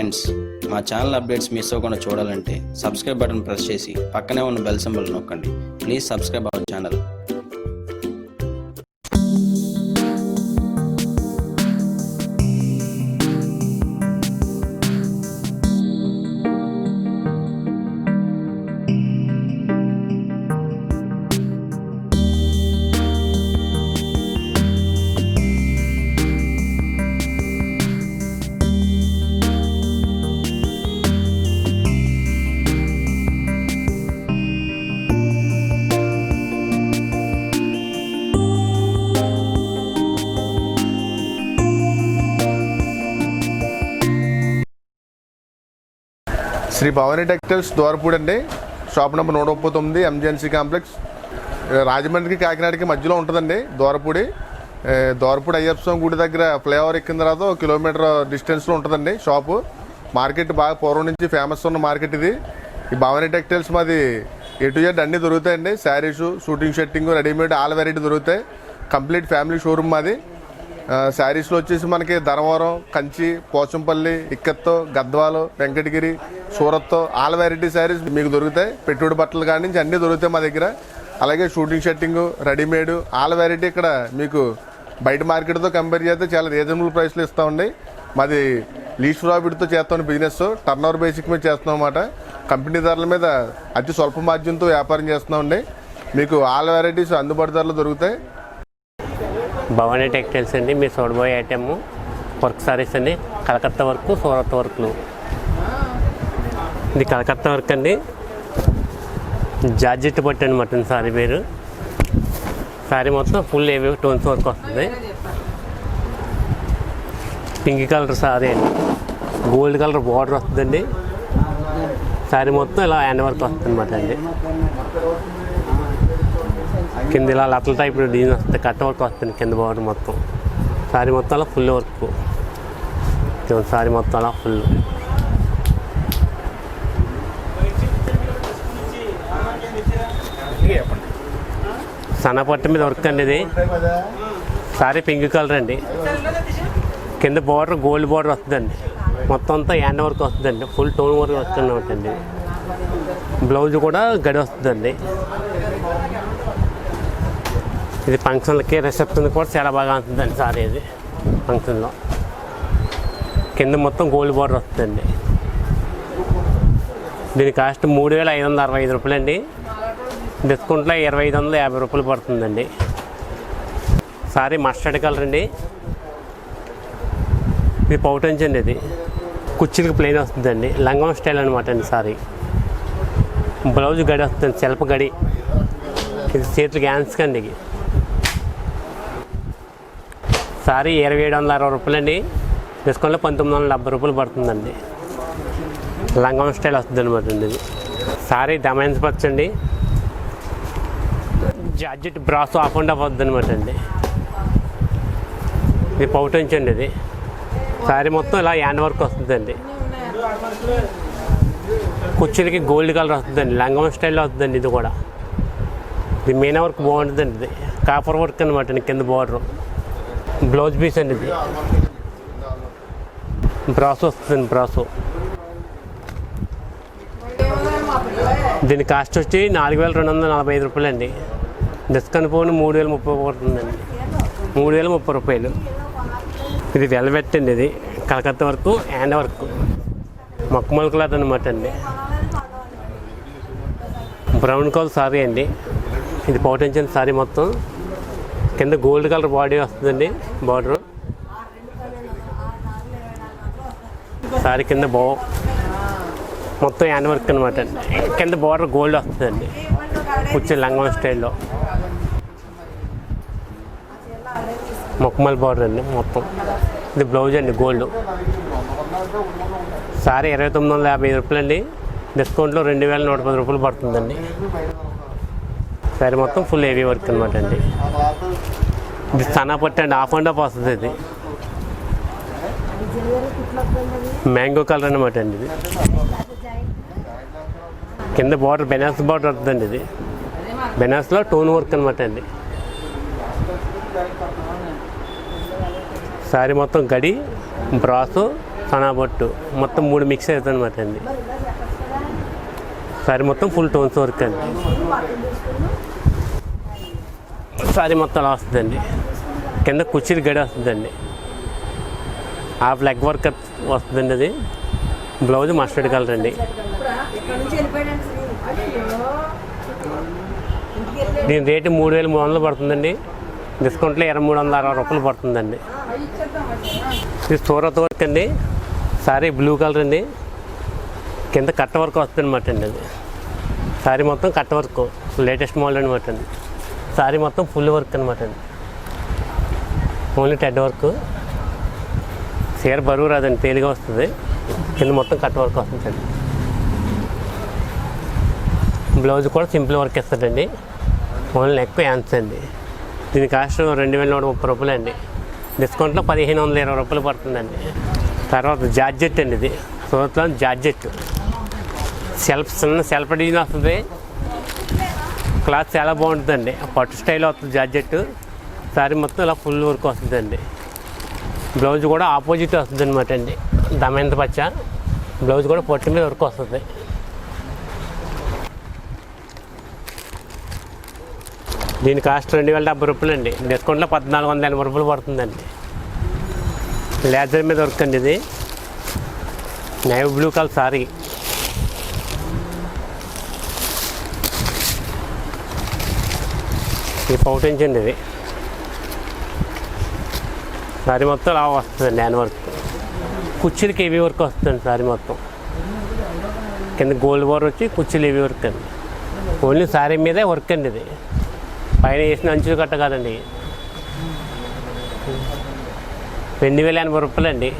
Friends, మా channel updates miss అవ్వకుండా చూడాలంటే సబ్స్క్రైబ్ బటన్ ప్రెస్ చేసి పక్కనే ఉన్న బెల్ సింబల్ నొక్కండి. Please subscribe our channel. Sri Bhavani textiles Dwarapudi అండి. షాప్ నెంబర్ 139 ఎంజిఎన్సీ కాంప్లెక్స్, రాజమండ్రికి కాకినాడకి మధ్యలో ఉంటుందండి. ద్వారపూడి అయ్యప్ప స్వామి గుడి దగ్గర ఫ్లైఓవర్ ఎక్కిన తర్వాత 1 కిలోమీటర్ డిస్టెన్స్లో ఉంటుందండి షాపు. మార్కెట్ బాగా పూర్వం నుంచి ఫేమస్ ఉన్న మార్కెట్ ఇది. ఈ భవానీ టెక్స్టైల్స్ మాది A to Z అన్నీ దొరుకుతాయండి. Saris, shooting shirting, readymade all variety దొరుకుతాయి. కంప్లీట్ ఫ్యామిలీ షోరూమ్ మాది. శారీస్లో వచ్చేసి మనకి ధర్మవరం, కంచి, పోచంపల్లి, ఇక్కత్తో, గద్వాలు, వెంకటగిరి, సూరత్తో ఆల్ వెరైటీ శారీస్ మీకు దొరుకుతాయి. పెట్టుబడి బట్టలు కాడి నుంచి అన్నీ దొరుకుతాయి మా దగ్గర. అలాగే shooting shirting, readymade all variety ఇక్కడ మీకు బయట మార్కెట్తో కంపేర్ చేస్తే చాలా రీజనబుల్ ప్రైస్లో ఇస్తామండి. మాది లీస్ట్ ప్రాఫిట్తో చేస్తాం బిజినెస్. టర్న్ ఓవర్ బేసిక్ మీద చేస్తున్నాం అన్నమాట. కంపెనీ ధరల మీద అతి స్వల్ప మార్జిన్తో వ్యాపారం చేస్తున్నామండి. మీకు ఆల్ వెరైటీస్ అందుబాటు ధరలు దొరుకుతాయి. భవానీ టెక్స్టైల్స్ అండి. మీరు చూడబోయే ఐటమ్ వర్క్ సారీస్ అండి. కలకత్తా వర్క్, సూరత్ వర్క్లు. ఇది కలకత్తా వర్క్ అండి. జార్జెట్ పట్టు అండి మటన్ సారీ పేరు. సారీ మొత్తం ఫుల్ ఏవి టోన్స్ వర్క్ వస్తుంది. పింక్ కలర్ సారీ అండి. గోల్డ్ కలర్ బార్డర్ వస్తుందండి. సారీ మొత్తం ఇలా హ్యాండ్ వర్క్ వస్తుంది అన్నమాట అండి. కింద ఇలా లతల టైప్ డిజైన్ వస్తుంది. కట్ వర్క్ వస్తుంది కింద బార్డర్ మొత్తం. సారీ మొత్తం అలా ఫుల్ వర్క్. సారీ మొత్తం అలా ఫుల్. సన్నపట్టు మీద వర్క్ అండి ఇది. సారీ పింక్ కలర్ అండి. కింద బార్డర్ గోల్డ్ బార్డర్ వస్తుందండి. మొత్తం అంతా హ్యాండ్ వర్క్ వస్తుందండి. ఫుల్ టోన్ వర్క్ వస్తుంది ఉంటుంది. బ్లౌజ్ కూడా గడి వస్తుందండి. ఇది ఫంక్షన్లకి, రిసెప్షన్ కూడా చాలా బాగా ఉంటుందండి సారీ. ఇది ఫంక్షన్లో కింద మొత్తం గోల్డ్ బార్డర్ వస్తుందండి. దీని కాస్ట్ 3,565 రూపాయలు అండి. డిస్కౌంట్లో 2,550 రూపాయలు పడుతుందండి. సారీ మస్టర్డ్ కలర్ అండి. ఇది పౌటంచ్ అండి. ఇది కుర్చీలకు ప్లెయిన్ వస్తుందండి. లంగం స్టైల్ అనమాట అండి సారీ. బ్లౌజ్ గడి వస్తుంది, సెల్ఫ్ గడి. ఇది చేతులకి హ్యాండ్స్కి అండి. ఇది సారీ 2,760 రూపాయలు అండి. డిస్కౌంట్లో 1,970 రూపాయలు పడుతుందండి. లంగం స్టైల్ వస్తుంది అనమాట అండి. ఇది సారీ డమైన్స్ పచ్చ అండి. Georgette brass of and of వద్దు అనమాట అండి. ఇది పౌటంచ్ అండి. ఇది సారీ మొత్తం ఇలా హ్యాండ్ వర్క్ వస్తుందండి. కుర్చీలకి గోల్డ్ కలర్ వస్తుందండి. లంగం స్టైల్లో వస్తుందండి. ఇది కూడా ఇది మీనా వర్క్ బాగుంటుందండి. ఇది కాపర్ వర్క్ అనమాట అండి. కింద బార్డర్ బ్లౌజ్ పీస్ అండి. ఇది బ్రాసో వస్తుందండి. బ్రాసో దీని కాస్ట్ వచ్చి 4,245 రూపాయలు అండి. డిస్కౌంట్ పోను 3,030 పడుతుందండి. 3,030 రూపాయలు. ఇది వెల్వెట్ అండి. ఇది కలకత్తా వర్క్, హ్యాండ్ వర్క్, మొక్కమల్ క్లాత్ అనమాట అండి. బ్రౌన్ కలర్ సారీ అండి. ఇది పౌటెన్షన్ సారీ మొత్తం. కింద గోల్డ్ కలర్ బాడీ వస్తుందండి. బార్డర్ సారీ కింద మొత్తం హ్యాండ్ వర్క్ అనమాట అండి. కింద బార్డర్ గోల్డ్ వస్తుందండి. కూర్చొని లంగం స్టైల్లో మొక్కమల్ బార్డర్ అండి మొత్తం. ఇది బ్లౌజ్ అండి గోల్డ్. సారీ 2,950 రూపాయలు అండి. డిస్కౌంట్లో 2,110 రూపాయలు పడుతుందండి. సారీ మొత్తం ఫుల్ హెవీ వర్క్ అనమాట అండి. ఇది సన్నపట్టు అండి. ఆఫ్ అండ్ ఆఫ్ వస్తుంది. ఇది మ్యాంగో కలర్ అనమాట అండి. ఇది కింద బార్డర్ బెనారస్ బార్డర్ వస్తుందండి. ఇది బెనారస్లో టోన్ వర్క్ అనమాట అండి. సారీ మొత్తం గడి బ్రాసు సనాబొట్టు మొత్తం 3 మిక్స్ అవుతుంది అనమాట అండి. సారీ మొత్తం ఫుల్ టోన్స్ వర్క్ అండి. సారీ మొత్తం అలా వస్తుందండి. కింద కుర్చీలు గడి వస్తుందండి. హాఫ్ లెగ్ వర్క్ వస్తుందండి. అది బ్లౌజ్ మస్టర్డ్ కలర్ అండి. దీని రేటు 3300 పడుతుందండి. డిస్కౌంట్లో 2360 రూపాయలు పడుతుందండి. ఇది సూరత్ వర్క్ అండి. సారీ బ్లూ కలర్ అండి. కింద కట్ట వర్క్ వస్తుంది అనమాట అండి. అది సారీ మొత్తం కట్ట వర్క్ లేటెస్ట్ మోడల్ అనమాట అండి. సారీ మొత్తం ఫుల్ వర్క్ అనమాట అండి. Only Ted work. చీర బరువు రాదండి, తేలిగా వస్తుంది. కింద మొత్తం కట్ట వర్క్ వస్తుందండి. బ్లౌజ్ కూడా సింపుల్ వర్క్ ఇస్తాడండి. ఓన్లీ నెక్ హ్యాండ్స్ అండి. దీని కాస్ట్ 2130 రూపాయలు అండి. డిస్కౌంట్లో 1520 రూపాయలు పడుతుందండి. తర్వాత జార్జెట్ అండి. ఇది సూరత్లో జార్జెట్ చిన్న సెల్ఫ్ డిజైన్ వస్తుంది. క్లాత్ చాలా బాగుంటుందండి. పట్టు స్టైల్ వస్తుంది జార్జెట్. సారీ మొత్తం ఇలా ఫుల్ వర్క్ వస్తుందండి. బ్లౌజ్ కూడా ఆపోజిట్ వస్తుంది అనమాట అండి. దమయంత పచ్చ బ్లౌజ్ కూడా పొట్టి మీద వర్క్ వస్తుంది. దీని కాస్ట్ 2070 రూపాయలు అండి. డిస్కౌంట్లో 1480 రూపాయలు పడుతుందండి. లేజర్ మీద వర్క్ అండి. ఇది నేవీ బ్లూ కలర్ సారీ. ఇది పౌటెంచ్ అండి. ఇది సారీ మొత్తం అలా వస్తుందండి. హ్యాండ్ వర్క్ కుర్చీలకి హెవీ వర్క్ వస్తుందండి. సారీ మొత్తం కింద గోల్డ్ బార్ వచ్చి కుర్చీలు హెవీ వర్క్ అండి. ఓన్లీ సారీ మీదే వర్క్ అండి. ఇది పైన వేసిన అంచులు కట్ట కాదండి. 2080 రూపాయలు అండి.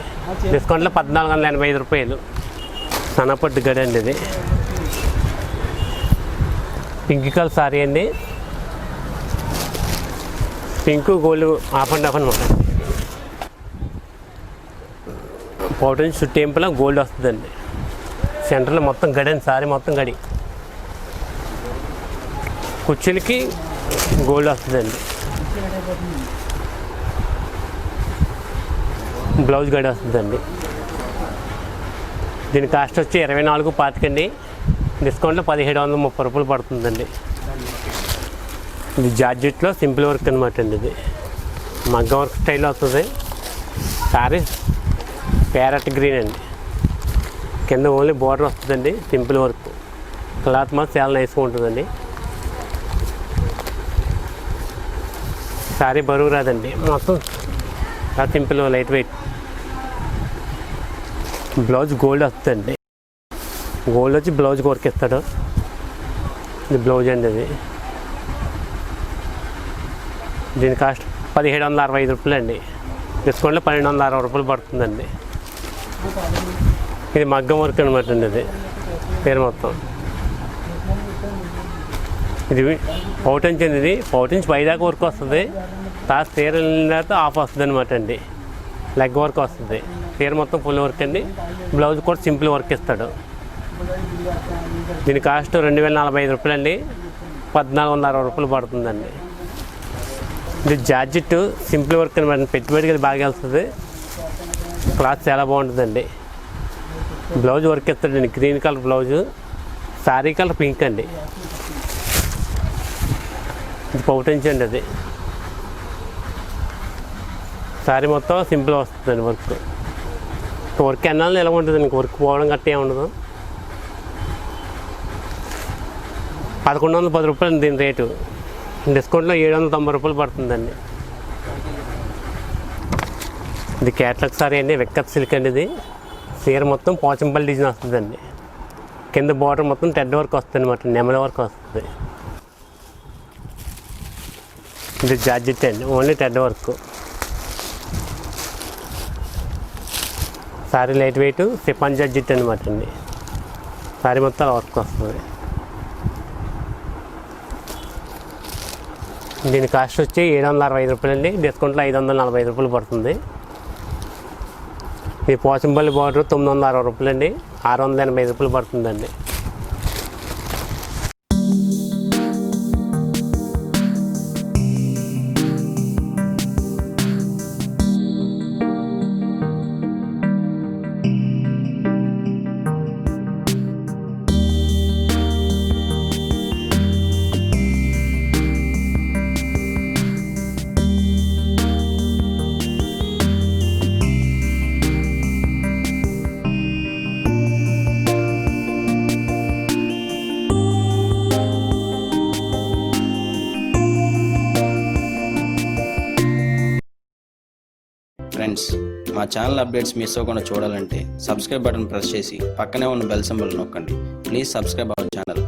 డిస్కౌంట్లో 1485 రూపాయలు. సన్నపట్టు గడి అండి. ఇది పింక్ కలర్ సారీ అండి. Pink gold half and half అనమాట. పౌటన్ చుట్టేంపులో గోల్డ్ వస్తుందండి. సెంటర్లో మొత్తం గడి అండి. సారీ మొత్తం గడి. కుర్చీలకి గోల్డ్ వస్తుందండి. బ్లౌజ్ గడి వస్తుందండి. దీని కాస్ట్ వచ్చి 24,25 అండి. డిస్కౌంట్లో 1730 రూపాయలు పడుతుందండి. ఇది జార్జెట్లో సింపుల్ వర్క్ అనమాట అండి. ఇది మగ్గ వర్క్ స్టైల్ వస్తుంది. సారీ ప్యారెట్ గ్రీన్ అండి. కింద ఓన్లీ బార్డర్ వస్తుందండి. Simple work. క్లాత్ మాత్రం చాలా నైస్గా ఉంటుందండి. సారీ బరువు రాదండి. మొత్తం simple light weight. Blouse gold వస్తుందండి. గోల్డ్ వచ్చి బ్లౌజ్ వర్క్ ఇస్తాడు. ఇది బ్లౌజ్ అండి. అది దీని కాస్ట్ 1765 రూపాయలు అండి. డిస్కౌంట్లో 1260 రూపాయలు పడుతుందండి. ఇది మగ్గం వర్క్ అనమాట అండి. ఇది పేరు మొత్తం. ఇది పౌటెంచ్ అండి. ఇది పౌటెంచ్ పైదాకా వర్క్ వస్తుంది. కాస్ట్ చీర వెళ్ళిన తర్వాత ఆఫ్ వస్తుంది అనమాట అండి. లెగ్ వర్క్ వస్తుంది. చీర మొత్తం ఫుల్ వర్క్ అండి. బ్లౌజ్ కూడా సింపుల్ వర్క్ ఇస్తాడు. దీని కాస్ట్ 2045 రూపాయలు అండి. 1460 రూపాయలు పడుతుందండి. ఇది జార్జెట్ సింపుల్ వర్క్ అనమాట. పెట్టుబడికి అది బాగా వెళ్తుంది. క్లాత్ చాలా బాగుంటుందండి. బ్లౌజ్ వర్క్ ఇస్తాడండి. Green colour blouse. Sari colour pink అండి. ఇది పౌటెంచ్ అండి. అది సారీ మొత్తం సింపుల్ వస్తుందండి. వర్క్ ఎన్నాళ్ళు ఎలా ఉంటుందండి. వర్క్ పోవడం గట్ట ఏమి ఉండదు. 1110 రూపాయలు దీని రేటు. డిస్కౌంట్లో 790 రూపాయలు పడుతుందండి. ఇది క్యాట్లాగ్ సారీ అండి. వెక్కత్ సిల్క్ అండి. ఇది చీర మొత్తం పోచంపల్లి డిజైన్ వస్తుందండి. కింద బార్డర్ మొత్తం టెడ్ వర్క్ వస్తుంది అనమాట. నెమల వర్క్ వస్తుంది. ఇది జార్జెట్ అండి. Only Ted work. Sorry light weight chiffon georgette అనమాట అండి. సారీ మొత్తం వర్క్ వస్తుంది. దీని కాస్ట్ వచ్చి 765 రూపాయలు అండి. డిస్కౌంట్లో 545 రూపాయలు పడుతుంది. ఈ పోచంపల్లి బార్డర్ 960 రూపాయలు అండి. 685 రూపాయలు పడుతుందండి. ఫ్రెండ్స్, మా ఛానల్ అప్డేట్స్ మిస్ అవ్వకుండా చూడాలంటే సబ్స్క్రైబ్ బటన్ ప్రెస్ చేసి పక్కనే ఉన్న బెల్ సింబల్ నొక్కండి. Please subscribe our channel.